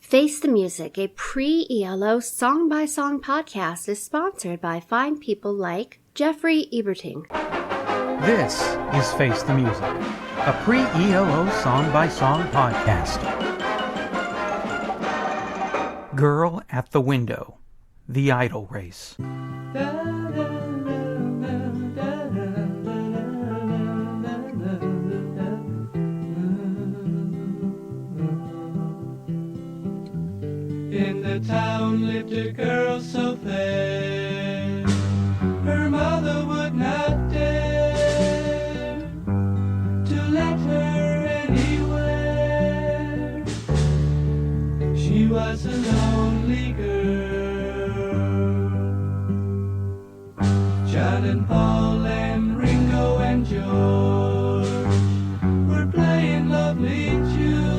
Face the Music, a pre-ELO song-by-song podcast, is sponsored by fine people like Jeffrey Eberting. This is Face the Music, a pre-ELO song-by-song podcast. Girl at the Window, The Idol Race. In the town lived a girl so fair, her mother would not dare to let her anywhere. She was a lonely girl. John and Paul and Ringo and George were playing lovely tunes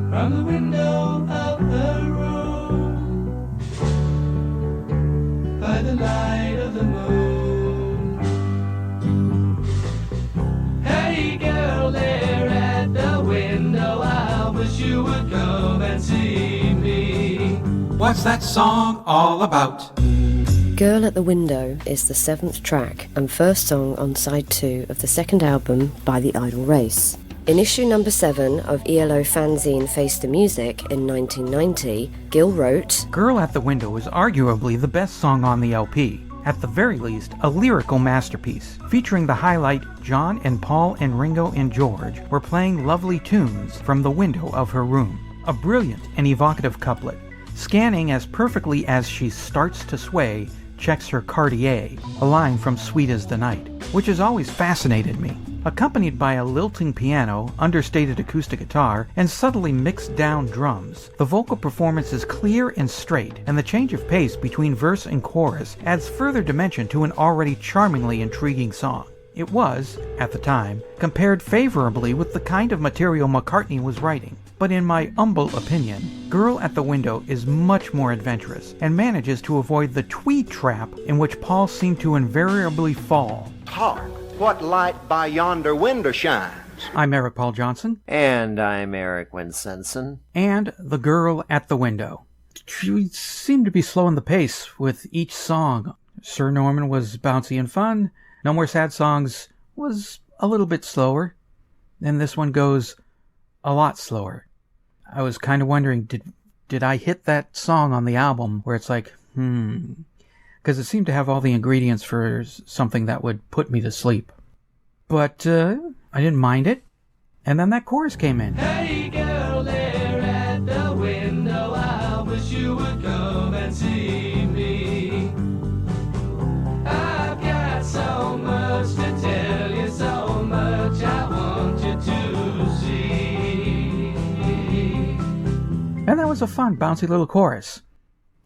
from the window of her room, by the light of the moon. Hey girl there at the window, I wish you would come and see me. What's that song all about? Girl at the Window is the 7th track and first song on side 2 of the second album by The Idol Race. In issue number 7 of ELO fanzine Face the Music in 1990, Gil wrote, Girl at the Window is arguably the best song on the LP. At the very least, a lyrical masterpiece, featuring the highlight John and Paul and Ringo and George were playing lovely tunes from the window of her room. A brilliant and evocative couplet, scanning as perfectly as she starts to sway, checks her Cartier, a line from Sweet as the Night, which has always fascinated me. Accompanied by a lilting piano, understated acoustic guitar, and subtly mixed down drums, the vocal performance is clear and straight, and the change of pace between verse and chorus adds further dimension to an already charmingly intriguing song. It was, at the time, compared favorably with the kind of material McCartney was writing. But in my humble opinion, Girl at the Window is much more adventurous and manages to avoid the tweed trap in which Paul seemed to invariably fall. Hark, what light by yonder window shines? I'm Eric Paul Johnson. And I'm Eric Winsenson. And The Girl at the Window. We seemed to be slowing the pace with each song. Sir Norman was bouncy and fun. No More Sad Songs was a little bit slower. And this one goes a lot slower. I was kind of wondering, did I hit that song on the album where it's like, because it seemed to have all the ingredients for something that would put me to sleep. But I didn't mind it. And then that chorus came in. Hey girl there at the window, I wish you would come and see me. I've got so much to tell you, so much I want you to see. And that was a fun, bouncy little chorus.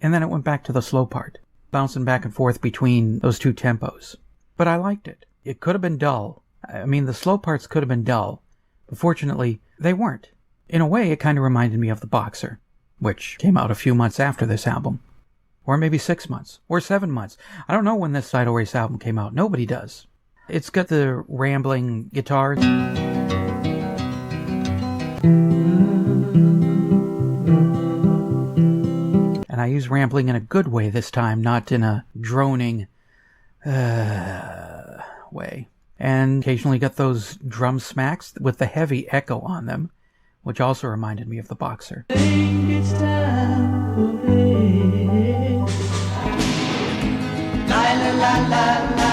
And then it went back to the slow part, bouncing back and forth between those two tempos. But I liked it. It could have been dull. I mean, the slow parts could have been dull. But fortunately, they weren't. In a way, it kind of reminded me of The Boxer, which came out a few months after this album. Or maybe 6 months. Or 7 months. I don't know when this Idol Race album came out. Nobody does. It's got the rambling guitars. And I use rambling in a good way this time, not in a droning way. And occasionally got those drum smacks with the heavy echo on them, which also reminded me of The Boxer. Think it's time for bed. La la la la la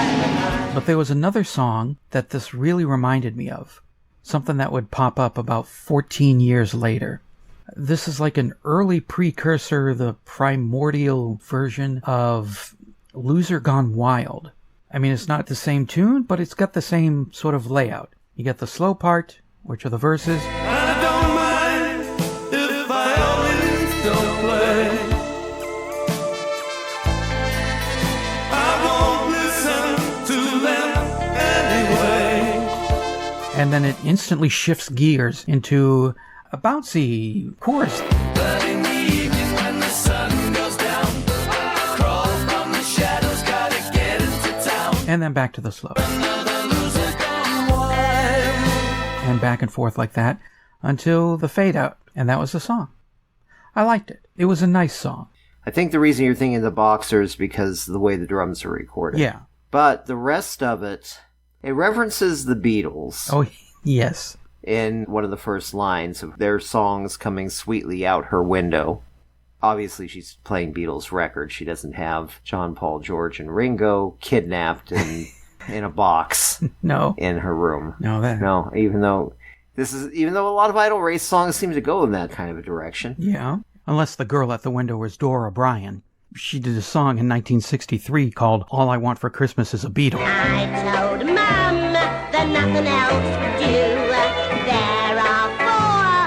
la. But there was another song that this really reminded me of. Something that would pop up about 14 years later. This is like an early precursor, the primordial version of Loser Gone Wild. I mean, it's not the same tune, but it's got the same sort of layout. You get the slow part, which are the verses. I don't mind if violins don't play. I won't listen to them anyway. And then it instantly shifts gears into a bouncy chorus. But in the evening when the sun goes down, crawl from the shadows, gotta get into town. And then back to the slow. Another loser gone wild. And back and forth like that. until the fade out, and that was the song. I liked it. It was a nice song. I think the reason you're thinking the Boxers is because of the way the drums are recorded. Yeah. But the rest of it, it references the Beatles. Oh, yes. In one of the first lines of their songs coming sweetly out her window. Obviously, she's playing Beatles records. She doesn't have John, Paul, George, and Ringo kidnapped in a box. No. In her room. No, even though a lot of Idle Race songs seem to go in that kind of a direction. Yeah. Unless the girl at the window was Dora Bryan. She did a song in 1963 called All I Want for Christmas is a Beatle. I told Mum that nothing else would do. There are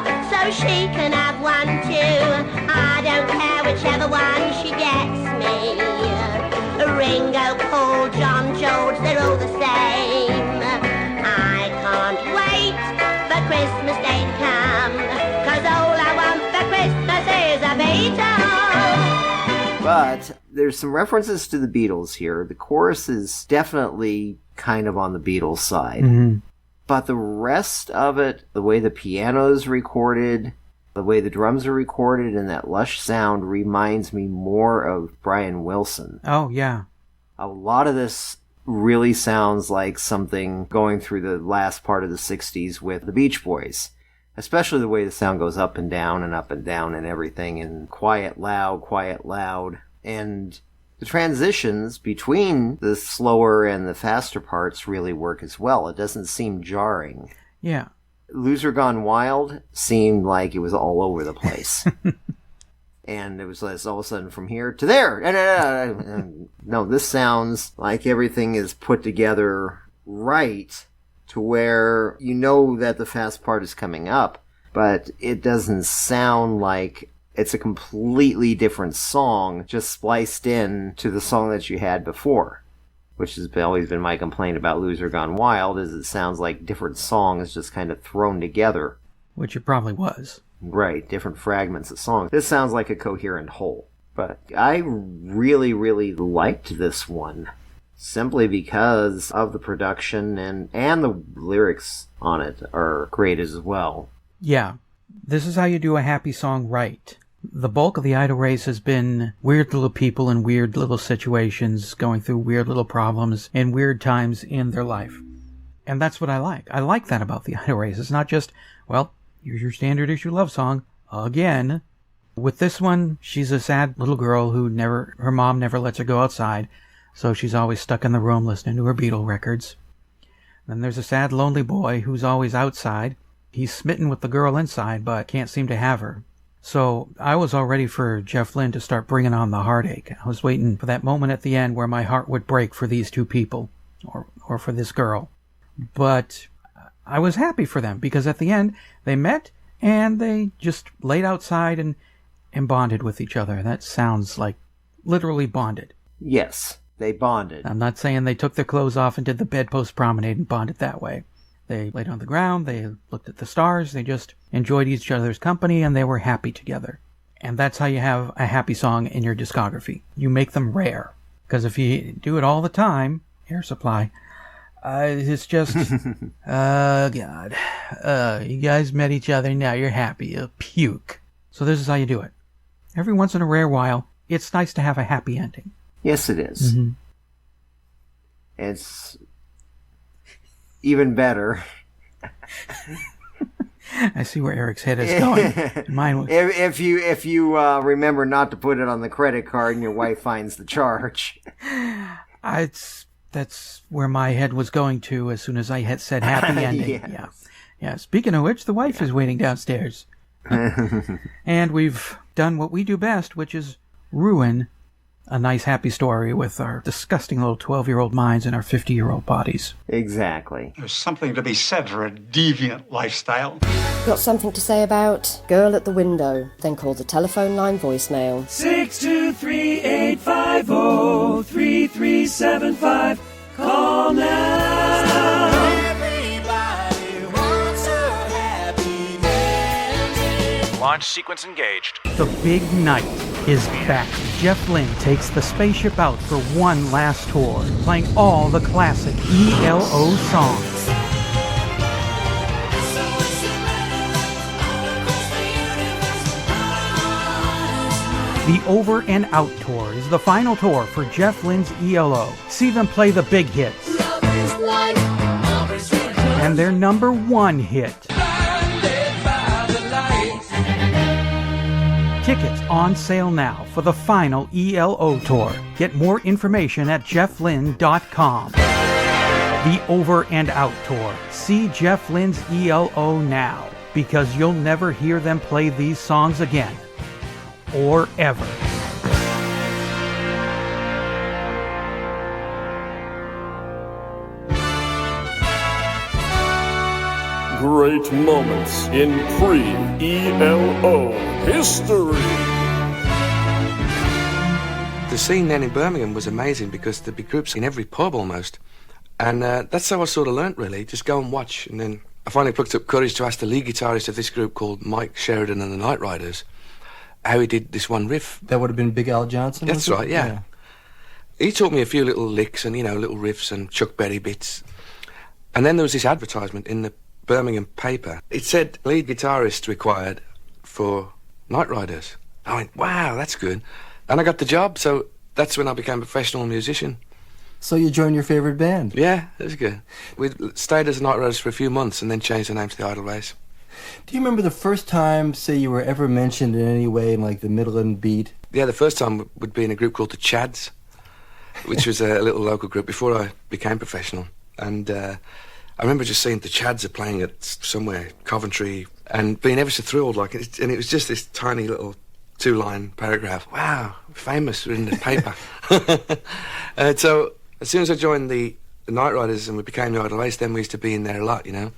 4, so she can have 1 too. I don't care whichever one she gets me. Ringo, Paul, John, George, they're all the same. I can't wait for Christmas Day to come, 'cause all I want for Christmas is a Beatle. But there's some references to the Beatles here. The chorus is definitely kind of on the Beatles side. Mm-hmm. But the rest of it, the way the piano is recorded, the way the drums are recorded, and that lush sound reminds me more of Brian Wilson. Oh, yeah. A lot of this really sounds like something going through the last part of the 60s with the Beach Boys. Especially the way the sound goes up and down and everything, and quiet, loud. And the transitions between the slower and the faster parts really work as well. It doesn't seem jarring. Yeah. Loser Gone Wild seemed like it was all over the place. And it was all of a sudden from here to there. No, this sounds like everything is put together right to where you know that the fast part is coming up, but it doesn't sound like it's a completely different song just spliced in to the song that you had before, which has always been my complaint about Loser Gone Wild, is it sounds like different songs just kind of thrown together. Which it probably was. Right, different fragments of songs. This sounds like a coherent whole. But I really, really liked this one. Simply because of the production and the lyrics on it are great as well. Yeah. This is how you do a happy song right. The bulk of the Idle Race has been weird little people in weird little situations, going through weird little problems in weird times in their life. And that's what I like. I like that about the Idle Race. It's not just, well, here's your standard issue love song again. With this one, she's a sad little girl who her mom never lets her go outside. So she's always stuck in the room listening to her Beatle records. Then there's a sad, lonely boy who's always outside. He's smitten with the girl inside, but can't seem to have her. So I was all ready for Jeff Lynne to start bringing on the heartache. I was waiting for that moment at the end where my heart would break for these two people, or for this girl. But I was happy for them, because at the end, they met, and they just laid outside and bonded with each other. That sounds like literally bonded. Yes. They bonded. I'm not saying they took their clothes off and did the bedpost promenade and bonded that way. They laid on the ground, they looked at the stars, they just enjoyed each other's company, and they were happy together. And that's how you have a happy song in your discography. You make them rare. Because if you do it all the time, Air Supply, it's just, oh God, you guys met each other, now you're happy, you'll puke. So this is how you do it. Every once in a rare while, it's nice to have a happy ending. Yes, it is. Mm-hmm. It's even better. I see where Eric's head is going. Mine was... If you remember not to put it on the credit card and your wife finds the charge. That's where my head was going to as soon as I had said happy ending. Yes. Yeah. Speaking of which, the wife is waiting downstairs. And we've done what we do best, which is ruin a nice happy story with our disgusting little 12-year-old minds and our 50-year-old bodies. Exactly. There's something to be said for a deviant lifestyle. Got something to say about Girl at the Window? Then call the telephone line voicemail. 623-850-3375. Call now. Everybody wants a happy ending. Launch sequence engaged. The big night is back. Jeff Lynne takes the spaceship out for one last tour, playing all the classic ELO songs. The Over and Out Tour is the final tour for Jeff Lynne's ELO. See them play the big hits and their number one hit. Tickets on sale now for the final ELO tour. Get more information at jefflynne.com. The Over and Out Tour. See Jeff Lynne's ELO now, because you'll never hear them play these songs again. Or ever. Great moments in pre-ELO history. The scene then in Birmingham was amazing because there'd be groups in every pub almost. And that's how I sort of learnt, really. Just go and watch. And then I finally plucked up courage to ask the lead guitarist of this group called Mike Sheridan and the Night Riders how he did this one riff. That would have been Big Al Johnson? That's right, yeah. He taught me a few little licks and, little riffs and Chuck Berry bits. And then there was this advertisement in the Birmingham paper. It said lead guitarist required for Night Riders. I went, wow, that's good. And I got the job, so that's when I became a professional musician. So you joined your favourite band? Yeah, it was good. We stayed as Night Riders for a few months and then changed the name to the Idle Race. Do you remember the first time, say, you were ever mentioned in any way in, like, the Midland beat? Yeah, the first time would be in a group called the Chads, which was a little local group before I became professional. And I remember just seeing the Chads are playing at somewhere, Coventry, and being ever so thrilled, and it was just this tiny little 2-line paragraph. Wow, famous, in the paper. So as soon as I joined the Night Riders and we became the Idle Race, then we used to be in there a lot, And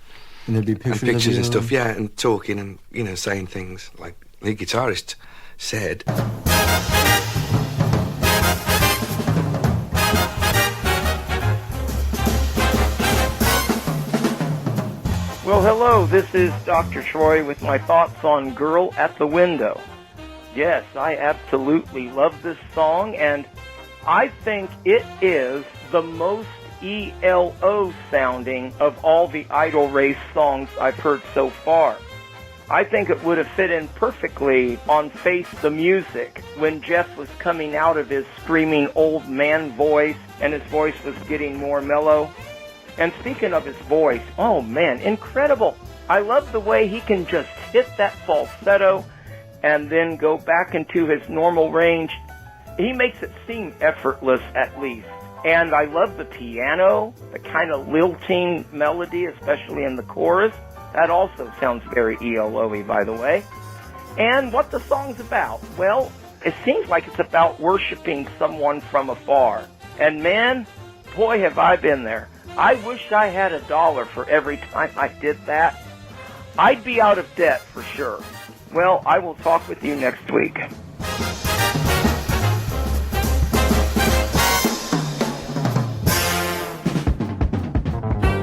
there'd be pictures and stuff, yeah, and talking and, saying things like the guitarist said. Well, hello, this is Dr. Troy with my thoughts on Girl at the Window. Yes, I absolutely love this song, and I think it is the most ELO sounding of all the Idle Race songs I've heard so far. I think it would have fit in perfectly on Face the Music when Jeff was coming out of his screaming old man voice and his voice was getting more mellow. And speaking of his voice, oh man, incredible. I love the way he can just hit that falsetto and then go back into his normal range. He makes it seem effortless at least. And I love the piano, the kind of lilting melody, especially in the chorus. That also sounds very ELO-y, by the way. And what the song's about? Well, it seems like it's about worshiping someone from afar. And man, boy, have I been there. I wish I had $1 for every time I did that. I'd be out of debt for sure. Well, I will talk with you next week.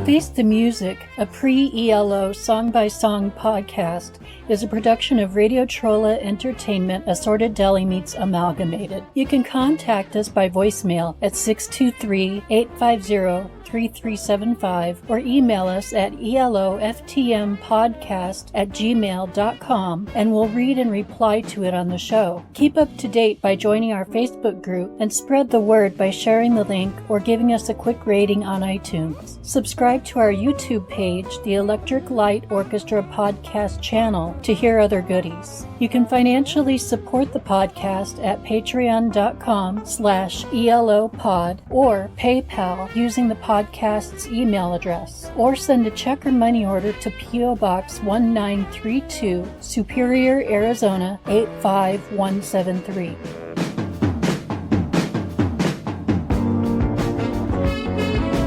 Face the Music, a pre-ELO song-by-song podcast, is a production of Radio Trolla Entertainment Assorted Deli Meats Amalgamated. You can contact us by voicemail at 623-850-3375 or email us at eloftmpodcast@gmail.com and we'll read and reply to it on the show. Keep up to date by joining our Facebook group and spread the word by sharing the link or giving us a quick rating on iTunes. Subscribe to our YouTube page, the Electric Light Orchestra podcast channel, to hear other goodies. You can financially support the podcast at patreon.com/ELOpod or PayPal using the podcast's email address, or send a check or money order to P.O. Box 1932, Superior, Arizona 85173.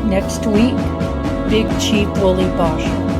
Next week, Big Chief Wooly Bosher.